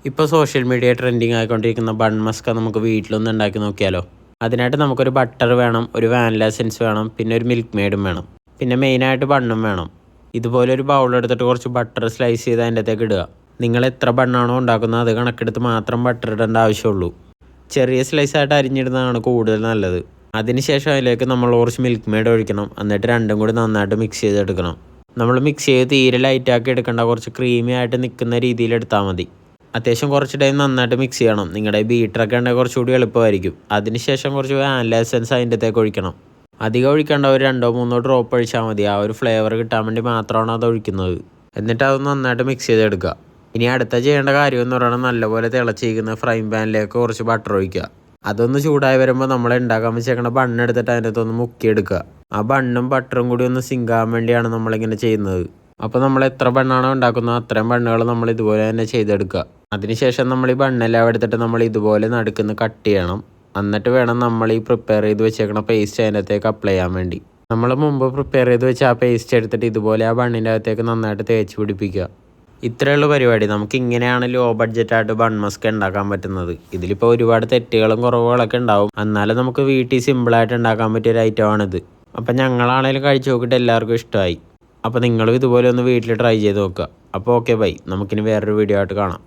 ഇപ്പോൾ social media trending ആയിക്കൊണ്ടിരിക്കുന്ന bun maska നമുക്ക് വീട്ടിലൊന്ന് ഉണ്ടാക്കി നോക്കിയാലോ. അതിനായിട്ട് നമുക്കൊരു ബട്ടർ വേണം, ഒരു വാനില എസൻസ് വേണം, പിന്നെ ഒരു മിൽക്ക് മെയ്ഡും വേണം, പിന്നെ മെയിനായിട്ട് ബണ്ണും വേണം. ഇതുപോലെ ഒരു ബൗൾ എടുത്തിട്ട് കുറച്ച് ബട്ടർ സ്ലൈസ് ചെയ്ത് അതിൻ്റെ അകത്തേക്ക് ഇടുക. നിങ്ങൾ എത്ര ബണ്ണാണോ ഉണ്ടാക്കുന്നത് അത് കണക്കെടുത്ത് മാത്രം ബട്ടർ ഇടേണ്ട ആവശ്യമുള്ളൂ. ചെറിയ സ്ലൈസായിട്ട് അരിഞ്ഞിടുന്നതാണ് കൂടുതൽ നല്ലത്. അതിനുശേഷം അതിലേക്ക് നമ്മൾ കുറച്ച് മിൽക്ക് മെയ്ഡ് ഒഴിക്കണം. എന്നിട്ട് രണ്ടും കൂടി നന്നായിട്ട് മിക്സ് ചെയ്തെടുക്കണം. നമ്മൾ മിക്സ് ചെയ്ത് തീരെ ലൈറ്റാക്കി എടുക്കേണ്ട, കുറച്ച് ക്രീമി ആയിട്ട് നിൽക്കുന്ന രീതിയിൽ എടുത്താൽ മതി. അത്യാവശ്യം കുറച്ച് ടൈം നന്നായിട്ട് മിക്സ് ചെയ്യണം. നിങ്ങളുടെ ബീറ്ററൊക്കെ ഉണ്ടെങ്കിൽ കുറച്ചുകൂടി എളുപ്പമായിരിക്കും. അതിനുശേഷം കുറച്ച് വാനില എസൻസ് അതിൻ്റെ അകത്തേക്ക് ഒഴിക്കണം. അധികം ഒഴിക്കേണ്ട, ഒരു 2-3 ഡ്രോപ്പ് ഒഴിച്ചാൽ മതി. ആ ഒരു ഫ്ലേവർ കിട്ടാൻ വേണ്ടി മാത്രമാണ് അത് ഒഴിക്കുന്നത്. എന്നിട്ട് അത് നന്നായിട്ട് മിക്സ് ചെയ്തെടുക്കുക. ഇനി അടുത്ത ചെയ്യേണ്ട കാര്യം എന്ന് പറയുന്നത്, നല്ലപോലെ തിളച്ചിരിക്കുന്ന ഫ്രൈ പാനിലേക്ക് കുറച്ച് ബട്ടർ ഒഴിക്കുക. അതൊന്ന് ചൂടായി വരുമ്പോൾ നമ്മൾ ഉണ്ടാക്കാൻ വെച്ചേക്കണ ബണ്ണെടുത്തിട്ട് അതിൻ്റെ അകത്തൊന്ന് മുക്കിയെടുക്കുക. ആ ബണ്ണും ബട്ടറും കൂടി ഒന്ന് സിങ്കാൻ വേണ്ടിയാണ് നമ്മളിങ്ങനെ ചെയ്യുന്നത്. അപ്പോൾ നമ്മൾ എത്ര ബണ്ണാണോ ഉണ്ടാക്കുന്നത് അത്രയും ബണ്ണുകൾ നമ്മൾ ഇതുപോലെ തന്നെ ചെയ്തെടുക്കുക. അതിനുശേഷം നമ്മൾ ഈ ബണ്ണെല്ലാം എടുത്തിട്ട് നമ്മൾ ഇതുപോലെ നടുക്കുന്ന് കട്ട് ചെയ്യണം. എന്നിട്ട് വേണം നമ്മൾ ഈ പ്രിപ്പയർ ചെയ്ത് വെച്ചേക്കണ പേസ്റ്റ് അതിൻ്റെ അകത്തേക്ക് അപ്ലൈ ചെയ്യാൻ വേണ്ടി. നമ്മൾ മുമ്പ് പ്രിപ്പയർ ചെയ്ത് വെച്ച ആ പേസ്റ്റ് എടുത്തിട്ട് ഇതുപോലെ ആ ബണ്ണിൻ്റെ അകത്തേക്ക് നന്നായിട്ട് തേച്ച് പിടിപ്പിക്കുക. ഇത്രയുള്ള പരിപാടി. നമുക്ക് ഇങ്ങനെയാണ് ലോ ബഡ്ജറ്റായിട്ട് ബൺ മസ്ക് ഉണ്ടാക്കാൻ പറ്റുന്നത്. ഇതിലിപ്പോൾ ഒരുപാട് തെറ്റുകളും കുറവുകളൊക്കെ ഉണ്ടാവും, എന്നാലും നമുക്ക് വീട്ടിൽ സിമ്പിളായിട്ട് ഉണ്ടാക്കാൻ പറ്റിയ ഒരു ഐറ്റമാണിത്. അപ്പം ഞങ്ങളാണെങ്കിലും കഴിച്ച് നോക്കിയിട്ട് എല്ലാവർക്കും ഇഷ്ടമായി. അപ്പോൾ നിങ്ങളും ഇതുപോലെ ഒന്ന് വീട്ടിൽ ട്രൈ ചെയ്ത് നോക്കുക. അപ്പോൾ ഓക്കെ ബൈ, നമുക്കിനി വേറൊരു വീഡിയോ ആയിട്ട് കാണാം.